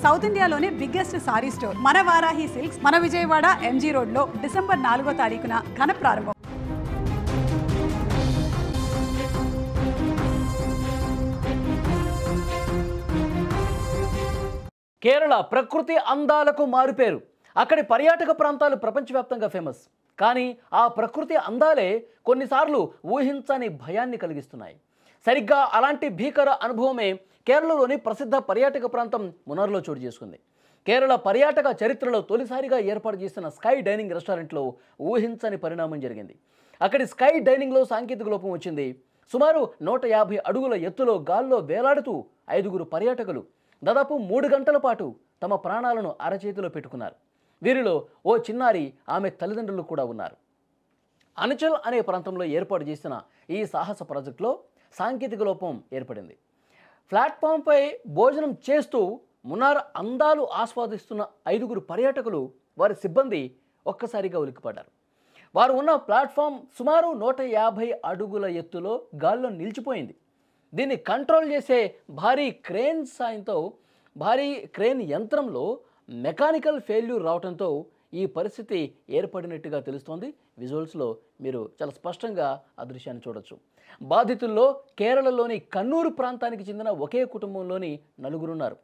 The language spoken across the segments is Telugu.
సౌత్ ఇండియాలోనే బిగ్గెస్ట్ సారీ స్టోర్ మన వారాహి సిల్క్స్ మన విజయవాడ ఎంజీ రోడ్లో డిసెంబర్ 4వ తారీఖున ఘన ప్రారంభం. కేరళ ప్రకృతి అందాలకు మారుపేరు. అక్కడి పర్యాటక ప్రాంతాలు ప్రపంచవ్యాప్తంగా ఫేమస్. కానీ ఆ ప్రకృతి అందాలే కొన్నిసార్లు ఊహించని భయాన్ని కలిగిస్తున్నాయి. సరిగ్గా అలాంటి భీకర అనుభవమే కేరళలోని ప్రసిద్ధ పర్యాటక ప్రాంతం మున్నార్లో చోటు చేసుకుంది. కేరళ పర్యాటక చరిత్రలో తొలిసారిగా ఏర్పాటు చేసిన స్కై డైనింగ్ రెస్టారెంట్లో ఊహించని పరిణామం జరిగింది. అక్కడి స్కై డైనింగ్లో సాంకేతిక లోపం వచ్చింది. సుమారు 150 అడుగుల ఎత్తులో గాల్లో వేలాడుతూ 5గురు పర్యాటకులు దాదాపు 3 గంటల పాటు తమ ప్రాణాలను అరచేతిలో పెట్టుకున్నారు. వీరిలో ఓ చిన్నారి, ఆమె తల్లిదండ్రులు కూడా ఉన్నారు. అనచల్ అనే ప్రాంతంలో ఏర్పాటు చేసిన ఈ సాహస ప్రాజెక్టులో సాంకేతిక లోపం ఏర్పడింది. ప్లాట్ఫామ్పై భోజనం చేస్తూ మున్నార్ అందాలు ఆస్వాదిస్తున్న 5గురు పర్యాటకులు, వారి సిబ్బంది ఒక్కసారిగా ఉలిక్కిపడ్డారు. వారు ఉన్న ప్లాట్ఫామ్ సుమారు 150 అడుగుల ఎత్తులో గాల్లో నిలిచిపోయింది. దీన్ని కంట్రోల్ చేసే భారీ క్రేన్ యంత్రంలో మెకానికల్ ఫెయిల్యూర్ రావడంతో ఈ పరిస్థితి ఏర్పడినట్టుగా తెలుస్తోంది. విజువల్స్లో మీరు చాలా స్పష్టంగా ఆ దృశ్యాన్ని చూడొచ్చు. బాధితుల్లో కేరళలోని కన్నూరు ప్రాంతానికి చెందిన ఒకే కుటుంబంలోని 4 ఉన్నారు.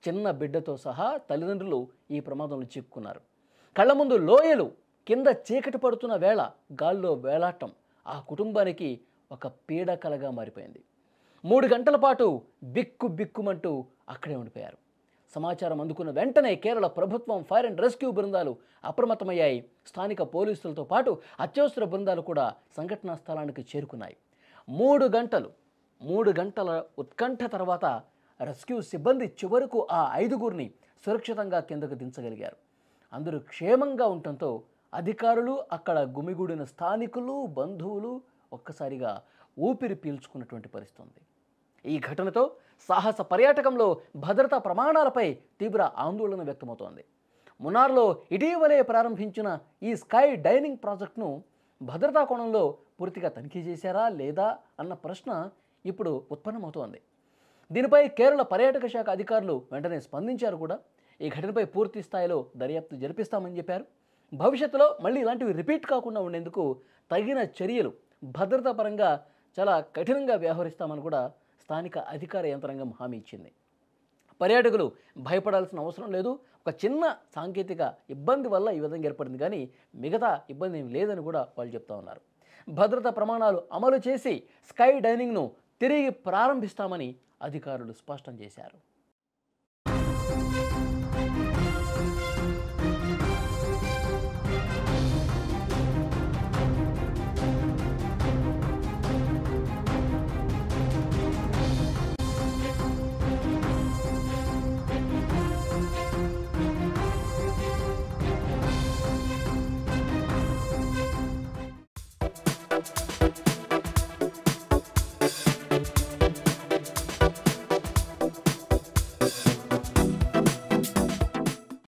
చిన్న బిడ్డతో సహా తల్లిదండ్రులు ఈ ప్రమాదంలో చిక్కుకున్నారు. కళ్ళ ముందు లోయలు, కింద చీకటి పడుతున్న వేళ గాల్లో వేలాటం ఆ కుటుంబానికి ఒక పీడకలగా మారిపోయింది. 3 గంటల పాటు బిక్కుమంటూ అక్కడే ఉండిపోయారు. సమాచారం అందుకున్న వెంటనే కేరళ ప్రభుత్వం, ఫైర్ అండ్ రెస్క్యూ బృందాలు అప్రమత్తమయ్యాయి. స్థానిక పోలీసులతో పాటు అత్యవసర బృందాలు కూడా సంఘటనా స్థలానికి చేరుకున్నాయి. 3 గంటల ఉత్కంఠ తర్వాత రెస్క్యూ సిబ్బంది చివరకు ఆ 5గురిని సురక్షితంగా కిందకు దించగలిగారు. అందరూ క్షేమంగా ఉండటంతో అధికారులు, అక్కడ గుమిగూడిన స్థానికులు, బంధువులు ఒక్కసారిగా ఊపిరి పీల్చుకున్నటువంటి పరిస్థితి. ఈ ఘటనతో సాహస పర్యాటకంలో భద్రతా ప్రమాణాలపై తీవ్ర ఆందోళన వ్యక్తమవుతోంది. మున్నార్లో ఇటీవలే ప్రారంభించిన ఈ స్కై డైనింగ్ ప్రాజెక్టును భద్రతా కోణంలో పూర్తిగా తనిఖీ చేశారా లేదా అన్న ప్రశ్న ఇప్పుడు ఉత్పన్నమవుతోంది. దీనిపై కేరళ పర్యాటక శాఖ అధికారులు వెంటనే స్పందించారు కూడా. ఈ ఘటనపై పూర్తి స్థాయిలో దర్యాప్తు జరిపిస్తామని చెప్పారు. భవిష్యత్తులో మళ్ళీ ఇలాంటివి రిపీట్ కాకుండా ఉండేందుకు తగిన చర్యలు భద్రతా పరంగా చాలా కఠినంగా వ్యవహరిస్తామని కూడా స్థానిక అధికార యంత్రాంగం హామీ ఇచ్చింది. పర్యాటకులు భయపడాల్సిన అవసరం లేదు. ఒక చిన్న సాంకేతిక ఇబ్బంది వల్ల ఈ విధంగా ఏర్పడింది, కానీ మిగతా ఇబ్బంది ఏం లేదని కూడా వాళ్ళు చెప్తా ఉన్నారు. భద్రతా ప్రమాణాలు అమలు చేసి స్కై డైనింగ్ను తిరిగి ప్రారంభిస్తామని అధికారులు స్పష్టం చేశారు.